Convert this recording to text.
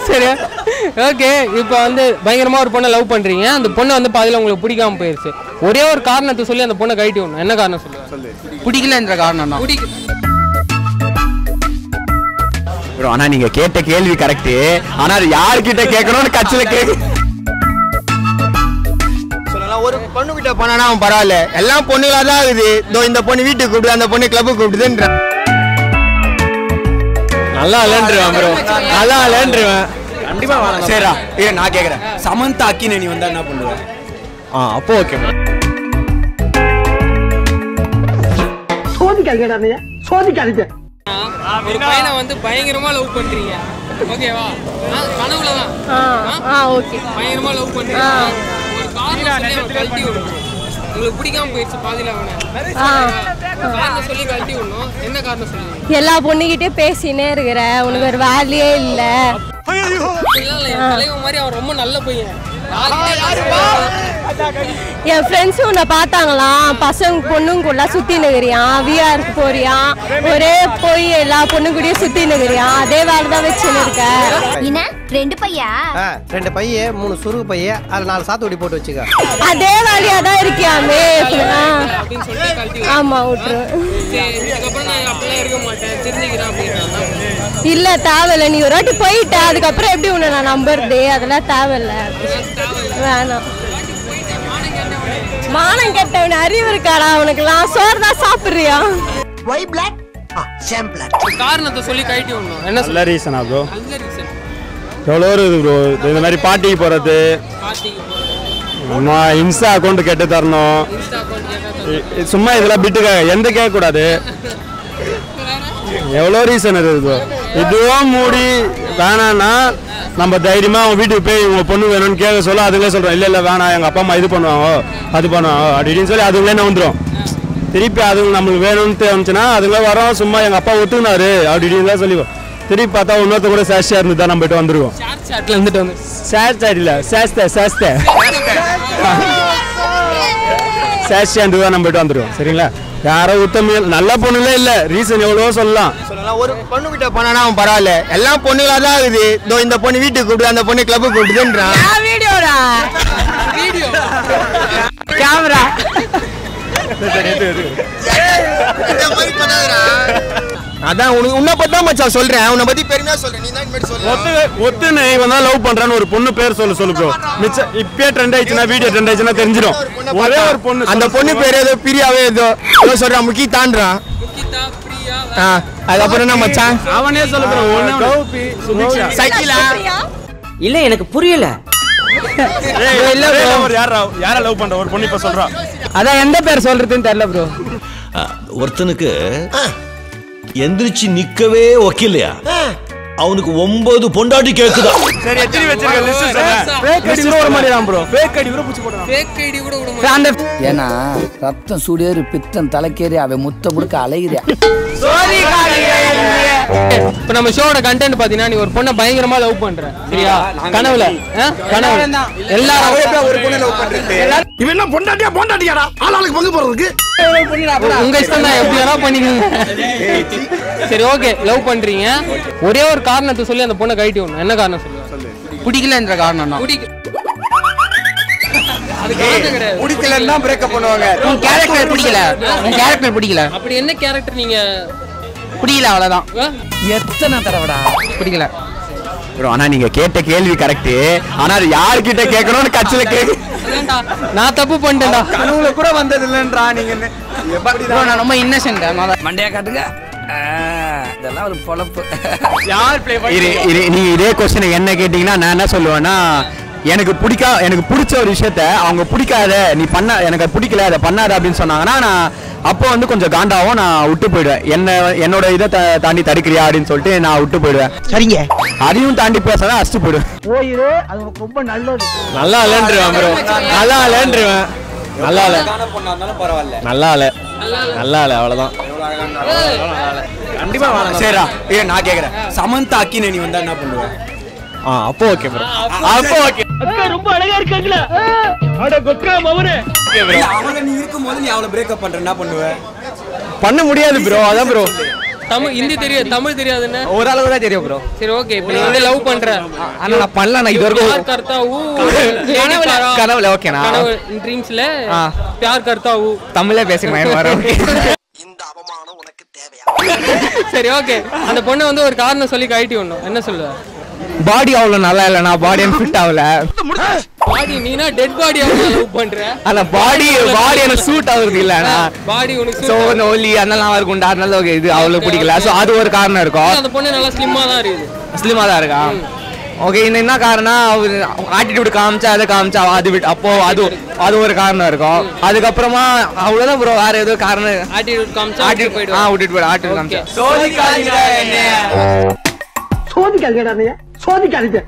சரி ஓகே. இப்போ வந்து பயங்கரமாக ஒரு பொண்ணை லவ் பண்ணுறீங்க, அந்த பொண்ணை வந்து பாதியில் உங்களுக்கு பிடிக்காம போயிடுச்சு. ஒரே ஒரு காரணத்தை சொல்லி அந்த பொண்ணை கழட்டி விடணும். என்ன காரணம் சொல்லு? பிடிக்கலன்ற காரணம் தான். ப்ரோ ஆனால் நீங்கள் கேட்ட கேள்வி கரெக்டு, ஆனால் அது யார்கிட்ட கேட்கணும்னு கட்சியில் கேட்கு சொல்லலாம். ஒரு பொண்ணுகிட்ட போனானா அவன் பரவாயில்ல, எல்லாம் பொண்ணுங்களா தான் இருக்குது. இதோ இந்த பொண்ணு வீட்டுக்கு கூப்பிடு, அந்த பொண்ணு கிளப்புக்கு கூப்பிடுதுன்ற நல்லா இல்லைன்றுவேன் ப்ரோ, நல்லா இல்லைன்றுவேன் கண்டிப்பா. சரிடா நான் கேட்குறேன், சமந்தா அக்கினே நீ வந்தா என்ன பண்ணுவேன்? அப்போ ஓகே ப்ரோ. சோதிக்காதீங்க, சோதிக்காதீங்க. ஒரு பையனை வந்து பயங்கரமா லவ் பண்றீங்க, ஓகேவா? கனவுல தான் ஓகே பயங்கரமா லவ் பண்றீங்க. ஒரு காரணம் கழட்டி விடணும். உங்களுக்கு பிடிக்காம போயிடுச்சு பாதியில, அவனை காரணம் சொல்லி கழட்டி விடணும். என்ன காரணம் சொல்லுங்க? எல்லா பொண்ணுகிட்டே பேசினே இருக்கிற, உனக்கு ஒரு வேலையே இல்ல. தலைவன் மாதிரி அவன் ரொம்ப நல்ல பையன். என் ஃப்ரெண்ட்ஸ் உன்னை பார்த்தாங்களாம், பசங்க பொண்ணுங்குள்ள சுத்தி நகரியான், விஆருக்கு போறியான், ஒரே போய் எல்லா பொண்ணுங்கூடயும் சுத்தி நகரியான், அதே வேலைதான் வச்சுன்னு இருக்க. ரெண்டு பையா, 2 பைய 3 சுருக்கு பைய, அதுல 4 சாத்துக்குடி போட்டு வச்சுக்க. அதே வேலையா தான் இருக்கியாமே. ஆமா விட்டுரு. இல்ல தேவையில்ல, நீ ஒரு வாட்டி போயிட்ட, அதுக்கப்புறம் எப்படி உன்னை நான் நம்புறது? அதெல்லாம் தேவையில்ல, வேணாம். மானம் கெட்டவன அறிவு இருக்காடா உனக்குலாம்? சோறு தான் சாப்பிடுறியா? காரணத்தை சொல்லி கழட்டி விடணும். என்ன நல்ல ரீசனா ப்ரோ? நல்ல ரீசன் எவ்வளோ இருக்குது ப்ரோ. இந்த மாதிரி பார்ட்டிக்கு போகிறது, இன்ஸ்டா அக்கௌண்ட் கேட்டு தரணும், சும்மா இதெல்லாம் பிட்டுக்க எந்த கேட்கக்கூடாது. எவ்வளோ ரீசன் இருக்குது ப்ரோ. இதுவும் மூடி வேணான்னா நம்ம தைரியமாக அவங்க வீட்டுக்கு போய் இவங்க பொண்ணு வேணும்னு கேட்க சொல்ல, அதுங்களே சொல்கிறோம் இல்லை இல்லை வேணாம், எங்கள் அப்பா அம்மா இது பண்ணுவாங்க அது பண்ணுவாங்க அப்படின்னு சொல்லி அதுங்களே வந்துடும். திருப்பி அதுங்க நம்மளுக்கு வேணும்னு தோணுச்சுன்னா அதுங்களே வரோம், சும்மா எங்கள் அப்பா ஒத்துக்கினாரு அப்படின்னு தான் சொல்லிவோம். திருப்பி பார்த்தா இன்னொருத்த கூட சேஷ்டியாக இருந்து தான் நம்ம போய்ட்டு வந்துருவோம். சேஷ் சாட் இல்லை, சேஷ்டியாக இருந்து தான் நம்ம போய்ட்டு வந்துடுவோம். சரிங்களா? யாரோ உத்தமியல் நல்ல பொண்ணுலே இல்லை, ரீசன் எவ்வளோ சொல்லலாம். ஒரு பொண்ணுகிட்ட போனானா அவன் பரவாயில்ல, எல்லாம் பொண்ணுங்களா தான் இருக்குது. இதோ இந்த பொண்ணு வீட்டுக்கு கூப்பிடு, அந்த பொண்ணு கிளப்புக்கு கூப்பிடுதுன்றான். வீடியோ கேமரா அதான் உன்னை பத்தி தான் மச்சான் சொல்றேன், உன்னை பத்தி பெருமையா சொல்றேன். நீ தான் சொல்ற ஒத்துன்னு இவன் தான் லவ் பண்றான்னு ஒரு பொண்ணு பேர் சொல்லு ப்ரோ. மிச்சம் இப்பயே ட்ரெண்ட் ஆயிடுச்சுன்னா, வீடியோ ட்ரெண்ட் ஆயிடுச்சுன்னா தெரிஞ்சிடும். ஒரே ஒரு பொண்ணு, அந்த பொண்ணு பேர் ஏதோ பிரியாவே ஏதோ சொல்றான், முக்கி தாண்டான். அதுக்கப்புறம் என்ன மச்சான் அவனே சொல்லுறான். சைக்கிளா இல்ல எனக்கு புரியல. யார லவ் பண்ற ஒரு பொண்ணு இப்ப சொல்றான். அதான் எந்த பேர் சொல்றதுன்னு தெரியல ப்ரோ. ஒருத்தனுக்கு எந்திரிச்சு நிக்கவே ஒக்கில்லையா, அவனுக்கு 9 பொண்டாட்டி கேக்குதா? சரி எத்தனை வச்சிருக்க லிஸ்ட் சொல்ல. ஃபேக் ஐடி கூட மாதிரி தான் ப்ரோ. ஃபேக் ஐடி கூட புடிச்சு போடுறான். ஃபேக் ஐடி கூட விட ஏன்னா ரத்தம் சூடேறி பித்தம் தலைக்கேறி அவன் முத்த முடுக்க அலைகிறியா. இப்போ நம்ம ஷோட கண்டென்ட் பாத்தீங்கன்னா, நீ ஒரு பொண்ணை பயங்கரமா லவ் பண்ற, சரியா? கனவுல எல்லாரும் ஒரு பொண்ணு லவ் பண்றது. இவன் என்ன பொண்டாட்டியாடா? ஆளாளுக்கு பங்கு போறதுக்கு உங்க இஷ்டம் தான், எப்படி வேணா பண்ணிக்கோங்க. சரி ஓகே, லவ் பண்றீங்க, ஒரே ஒரு காரணத்தை சொல்லி அந்த பொண்ணை கழட்டி விடணும். என்ன காரணம் சொல்லு? பிடிக்கலன்ற காரணம் தான். பிடிக்கலன்னா பிரேக்கப் பண்ணுவாங்க. உன் கேரக்டர் பிடிக்கல, உன் கேரக்டர் பிடிக்கல. அப்படி என்ன கேரக்டர் நீங்க பிடிக்கல, அவ்வளவுதான். எத்தனை தடவைடா பிடிக்கல ப்ரோ. ஆனா நீங்க கேட்ட கேள்வி கரெக்ட், ஆனா அது யார்கிட்ட கேட்கணும்னு கட்சியில கேக்கு. நான் தப்பு பண்ணிட்டேன்டா. கனவுல கூட வந்தது இல்லன்றா நீங்க. நான் ரொம்ப இன்னசென்ட். மண்டையா காட்டுங்க, இதெல்லாம் ஒரு பொழப்பு. நீங்க இதே கொஸ்டின் என்ன கேட்டீங்கன்னா நான் என்ன சொல்லுவேன்னா, எனக்கு பிடிச்ச ஒரு விஷயத்த அவங்க பிடிக்காத, நீ பண்ண எனக்கு பிடிக்கல அதை பண்ணாத அப்படின்னு சொன்னாங்கன்னா, நான் அப்போ வந்து கொஞ்சம் காண்டாவும் நான் விட்டு போயிடுவேன். என்னோட இதை தாண்டி தடுக்கிறியா அப்படின்னு சொல்லிட்டு நான் விட்டு போயிடுவேன். சரிங்க, அதையும் தாண்டி பேசாதான் அடிச்சு போயிடுவேன். போயிரு, அது ரொம்ப நல்லது. நல்லா இல்லன்றுவேன் ப்ரோ. நல்லா இல்லன்றுவேன். நல்லா இல்ல, நல்லா இல்ல, நல்லா இல்ல, அவ்வளவுதான். கண்டிப்பா சரிடா நான் கேக்குறேன், சமந்தா அக்கினே நீ வந்தா என்ன பண்ணுவேன்? அப்போ ஓகே ப்ரோ. அப்போ ஓகே. அக்கா ரொம்ப அழகா இருக்காங்களா? அட கொக்கா மவனே. அவங்க நீ இருக்கும்போது நீ அவளை பிரேக்கப் பண்ற என்ன பண்ணுவ? பண்ண முடியாது ப்ரோ. அதான் ப்ரோ, தமிழ் ஹிந்தி தெரியாது தமிழ் தெரியாதுன்னு ஓரளவு தான் தெரியும் ப்ரோ. சரி ஓகே இப்போ நீ வந்து லவ் பண்ற ஆனா நான் பண்ணல நான் இது வரைக்கும் प्यार करता हूं கனவுல ஓகேனா ட்ரீம்ஸ்ல प्यार करता हूं தமிழே பேசிக்கலாம் வர இந்த அவமானம் உனக்கு தேவையா? சரி ஓகே அந்த பொண்ணை வந்து ஒரு காரணம் சொல்லி கழட்டி விடணும் என்ன சொல்லுவ பாடி அவ்வளவு நல்லா இல்ல நான் பாடி ஃபிட் ஆகல பாடி நீனா டெட் பாடி லவ் பண்ற அந்த பாடி எனக்கு சூட் ஆகுறது இல்லனா பாடி உனக்கு சோ நோலி அதெல்லாம் இருக்கும்டா அதனால இது அவ்வளவு பிடிக்கல சோ அது ஒரு காரணம் இருக்கும் அந்த பொண்ணு நல்லா ஸ்லிம்மா தான் இருக்குது ஸ்லிம்மா தான் இருக்கா ஓகே இந்த என்ன காரணம் ஆட்டிடியூட் காமிச்சா அதை காமிச்சா அது அப்போ அது ஒரு காரணம் இருக்கும் அதுக்கப்புறமா அவ்வளவுதான் ப்ரோ வேற ஏதோ காரணம் ஆட்டிடியூட் காமிச்சா விட்டுட்டு போயிடு ஆட்டிடியூட் காமிச்சா சோதிக்காதீங்கடா சோதிக்காதீங்க